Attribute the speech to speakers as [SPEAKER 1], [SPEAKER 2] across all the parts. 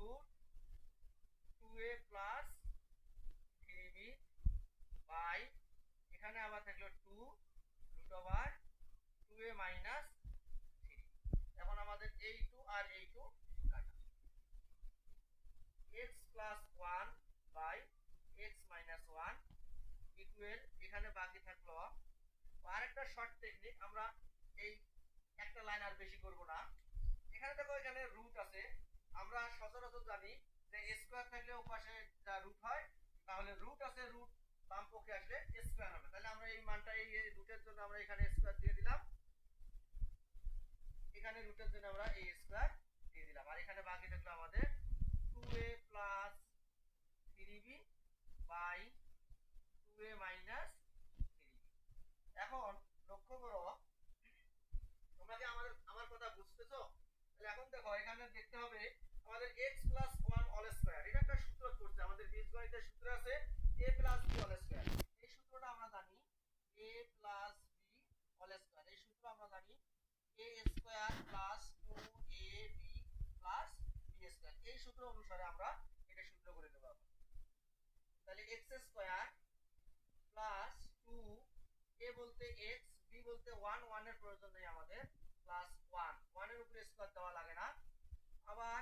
[SPEAKER 1] Root 2a plus 3b by এখানে আবার থাকলো 2 রুট ওভার 2a মাইনাস 3। এখন আমাদের এই 2 আর এই 2 কাটা। x plus 1 by x minus 1 equal এখানে বাকি থাকলো আরেকটা শর্ট টেকনিক, আমরা এই একটা লাইন আর বেশি করব না। এখানে দেখো এখানে রুট আছে, আমরা সচরাচর জানি যে স্কয়ার থাকলে ওপাশে যা রুট হয়, তাহলে রুট আছে রুট বাম পক্ষে আসলে স্কয়ার হবে। তাহলে আমরা এই মানটা এই রুটের জন্য আমরা এখানে স্কয়ার দিয়ে দিলাম, এখানে রুটের জন্য আমরা এই স্কয়ার দিয়ে দিলাম, আর এখানে বাকি থাকলো আমাদের 2a plus 3b by 2a minus 3b। এখন লক্ষ্য করো, তোমরা কি আমার কথা বুঝতেছো? তাহলে এখন দেখো এখানে দেখতে হবে আমাদের x প্লাস 1 অল স্কয়ার, এটা একটা সূত্র করছে আমাদের বীজগণিতের সূত্র আছে a plus b all square. এই সূত্রটা আমরা জানি a plus b all square, এই সূত্র আমরা জানি a square plus 2ab plus b square. এই সূত্র অনুসারে আমরা এটা সূত্র করে দেব। তাহলে x স্কয়ার প্লাস 2 a বলতে x, b বলতে 1, 1 এর প্রয়োজন নেই আমাদের, প্লাস 1, 1 এর উপরে স্কয়ার দেওয়া লাগে না। আবার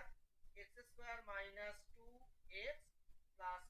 [SPEAKER 1] x square minus 2x plus